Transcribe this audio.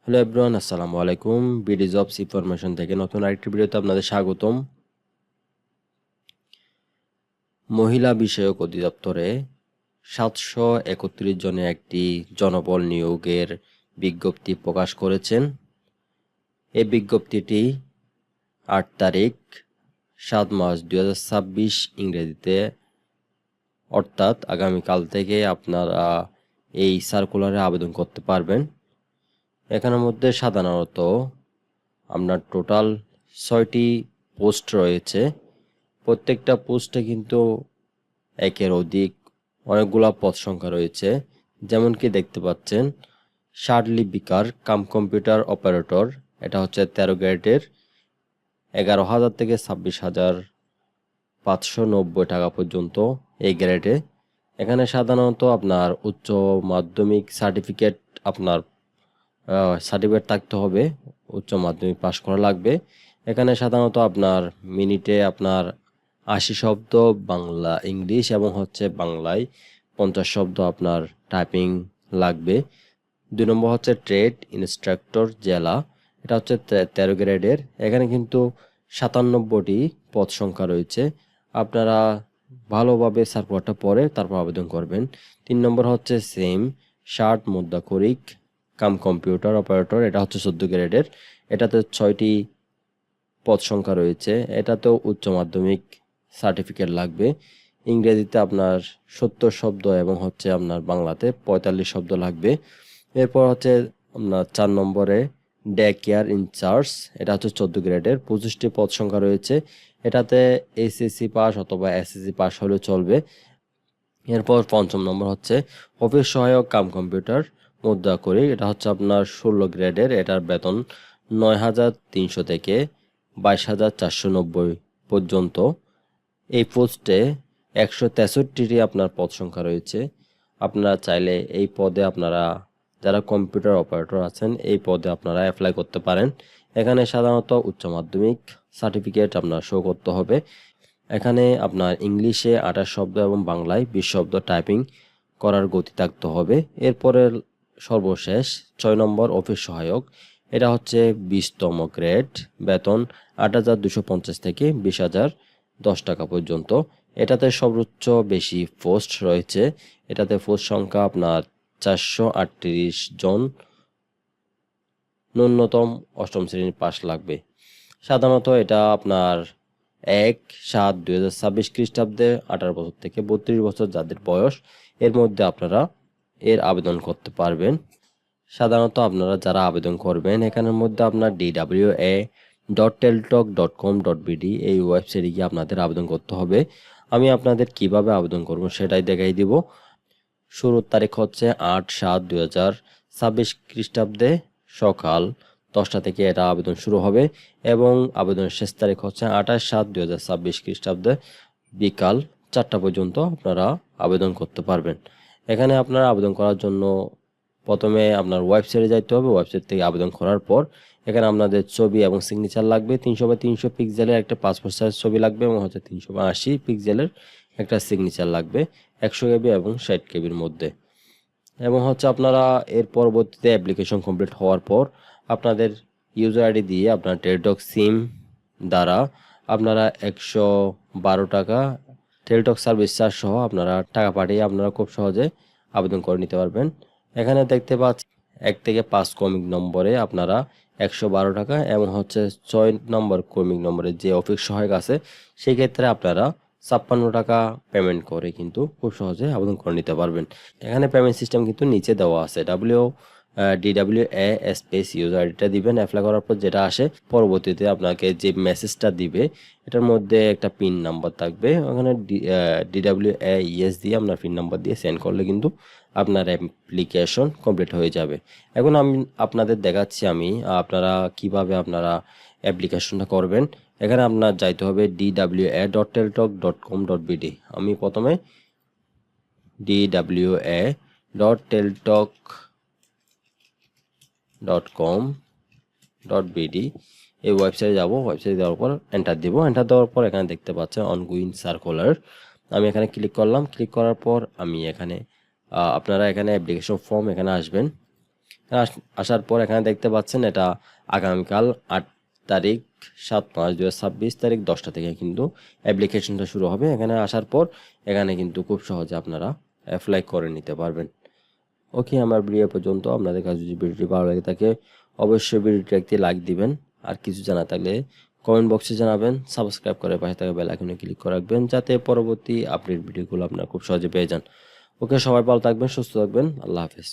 Hello everyone, আসসালামু আলাইকুম। BD jobs information থেকে নতুন আরেকটি ভিডিওতে আপনাদের স্বাগতম। মহিলা বিষয়ক অধিদপ্তরে 731 জনে একটি জনবল নিয়োগের বিজ্ঞপ্তি প্রকাশ করেছেন। এই বিজ্ঞপ্তিটি 8 তারিখ 7 মার্চ 2026 ইংরেজিতে, অর্থাৎ আগামীকাল থেকে আপনারা এই সার্কুলারে আবেদন করতে পারবেন। এখানের মধ্যে সাধারণত আপনার টোটাল 6টি পোস্ট রয়েছে। প্রত্যেকটা পোস্টে কিন্তু একের অধিক অনেকগুলা পদ সংখ্যা রয়েছে। যেমন কি দেখতে পাচ্ছেন, ষাট লিপিকার কাম কম্পিউটার অপারেটর, এটা হচ্ছে 13 গ্রেডের, 11,000 থেকে 26,590 টাকা পর্যন্ত এই গ্রেডে। এখানে সাধারণত আপনার উচ্চ মাধ্যমিক সার্টিফিকেট থাকতে হবে, উচ্চ মাধ্যমিক পাশ করা লাগবে। এখানে সাধারণত আপনার মিনিটে আপনার 80 শব্দ বাংলা ইংলিশ এবং হচ্ছে বাংলায় 50 শব্দ আপনার টাইপিং লাগবে। 2 নম্বর হচ্ছে ট্রেড ইনস্ট্রাক্টর জেলা, এটা হচ্ছে 13 গ্রেডের। এখানে কিন্তু 97টি পদ সংখ্যা রয়েছে। আপনারা ভালোভাবে সার্কুলারটা পড়ে তারপর আবেদন করবেন। 3 নম্বর হচ্ছে সেম ষাট মুদ্রাক্ষরিক কাম কম্পিউটার অপারেটর, এটা হচ্ছে 14 গ্রেডের। এটাতে 6টি পদ সংখ্যা রয়েছে। এটাতেও উচ্চ মাধ্যমিক সার্টিফিকেট লাগবে। ইংরেজিতে আপনার 70 শব্দ এবং হচ্ছে আপনার বাংলাতে 45 শব্দ লাগবে। এরপর হচ্ছে আপনার 4 নম্বরে ডে কেয়ার ইনচার্জ, এটা হচ্ছে 14 গ্রেডের, 25টি পদ সংখ্যা রয়েছে। এটাতে এসএসসি পাস অথবা এসএসসি পাস হলেও চলবে। এরপর 5ম নম্বর হচ্ছে অফিস সহায়ক কাম কম্পিউটার মুদ্রাক্ষরিক, এটা হচ্ছে আপনার 16 গ্রেডের। এটার বেতন 9,300 থেকে 22,490 পর্যন্ত। এই পোস্টে 163টি আপনার পদ সংখ্যা রয়েছে। আপনারা চাইলে এই পদে আপনারা যারা কম্পিউটার অপারেটর আছেন এই পদে আপনারা অ্যাপ্লাই করতে পারেন। এখানে সাধারণত উচ্চ মাধ্যমিক সার্টিফিকেট আপনার শো করতে হবে। এখানে আপনার ইংলিশে 28 শব্দ এবং বাংলায় 20 শব্দ টাইপিং করার গতি থাকতে হবে। এরপরে সর্বশেষ 6 নম্বর অফিস সহায়ক, এটা হচ্ছে 20তম গ্রেড, বেতন 8,250 থেকে 20,010 টাকা পর্যন্ত। এটাতে সর্বোচ্চ বেশি পোস্ট রয়েছে। এটাতে পোস্ট সংখ্যা আপনার 438 জন, ন্যূনতম 8ম শ্রেণীর পাস লাগবে। সাধারণত এটা আপনার 1/7/2026 খ্রিস্টাব্দে 18 বছর থেকে 32 বছর যাদের বয়স এর মধ্যে আপনারা এর আবেদন করতে পারবেন। সাধারণত আপনারা যারা আবেদন করবেন এখানের মধ্যে আপনার dwa.teltalk.com.bd এই ওয়েবসাইটে গিয়ে আপনাদের আবেদন করতে হবে। আমি আপনাদের কিভাবে আবেদন করব সেটাই দেখাই দিব। শুরুর তারিখ হচ্ছে 8/7/2026 খ্রিস্টাব্দে সকাল 10টা থেকে এটা আবেদন শুরু হবে এবং আবেদনের শেষ তারিখ হচ্ছে 28/7/2026 খ্রিস্টাব্দে বিকাল 4টা পর্যন্ত আপনারা আবেদন করতে পারবেন। এখানে আপনারা আবেদন করার জন্য প্রথমে আপনার ওয়েবসাইটে যাইতে হবে। ওয়েবসাইট থেকে আবেদন করার পর এখানে আপনাদের ছবি এবং সিগনেচার লাগবে। 300x300 পিক্সেলের একটা পাসপোর্ট সাইজ ছবি লাগবে এবং হচ্ছে 380 পিক্সেলের একটা সিগনেচার লাগবে 100 কেবি এবং 60 কেবির মধ্যে। এবং হচ্ছে আপনারা এর পরবর্তীতে অ্যাপ্লিকেশন কমপ্লিট হওয়ার পর আপনাদের ইউজার আইডি দিয়ে আপনার টেলিটক সিম দ্বারা আপনারা 112 টাকা টেলিটক সার্ভিস চার্জ সহ আপনারা টাকা পাঠিয়ে আপনারা খুব সহজে আবেদন করে নিতে পারবেন। এখানে দেখতে পাচ্ছি 1 থেকে 5 ক্রমিক নম্বরে আপনারা 112 টাকা এবং হচ্ছে 6 নম্বর ক্রমিক নম্বরে যে অফিস সহায়ক আছে সেই ক্ষেত্রে আপনারা 56 টাকা পেমেন্ট করে কিন্তু খুব সহজে আবেদন করে নিতে পারবেন। এখানে পেমেন্ট সিস্টেম কিন্তু নিচে দেওয়া আছে। DWA স্পেস ইউজার আইডিটা দিবেন। অ্যাপ্লাই করার পর যেটা আসে পরবর্তীতে আপনাকে যে মেসেজটা দিবে এটার মধ্যে একটা পিন নাম্বার থাকবে। ওখানে DWA ইয়েস দিয়ে আপনার পিন নাম্বার দিয়ে সেন্ড করলে কিন্তু আপনার অ্যাপ্লিকেশন কমপ্লিট হয়ে যাবে। এখন আমি আপনাদের দেখাচ্ছি আপনারা কিভাবে আপনারা অ্যাপ্লিকেশনটা করবেন। এখানে আপনার যাইতে হবে dwa.teltalk.com.bd। আমি প্রথমে dwa.teltalk.com.bd এই ওয়েবসাইটে যাব। ওয়েবসাইটে যাওয়ার পর এন্টার দিব। এন্টার দেওয়ার পর এখানে দেখতে পাচ্ছেন অনগোয়িং সার্কুলার। আমি এখানে ক্লিক করলাম। ক্লিক করার পর আমি এখানে আপনারা এখানে অ্যাপ্লিকেশন ফর্ম এখানে আসবেন। আসার পর এখানে দেখতে পাচ্ছেন এটা আগামীকাল 8 তারিখ 7 মাস 2026 তারিখ 10টা থেকে কিন্তু অ্যাপ্লিকেশনটা শুরু হবে। এখানে আসার পর এখানে কিন্তু খুব সহজে আপনারা অ্যাপ্লাই করে নিতে পারবেন। ওকে, আমার ভিডিও পর্যন্ত। আপনাদের কাছে যদি ভিডিওটি ভালো লাগে থাকে অবশ্যই ভিডিওটি একটি লাইক দিবেন, আর কিছু জানা থাকলে কমেন্ট বক্সে জানাবেন। সাবস্ক্রাইব করে পাশে থাকা বেল আইকনে ক্লিক করে রাখবেন যাতে পরবর্তী আপডেট ভিডিওগুলো আপনারা খুব সহজে পেয়ে যান। ওকে, সবাই ভালো থাকবেন, সুস্থ থাকবেন, আল্লাহ হাফেজ।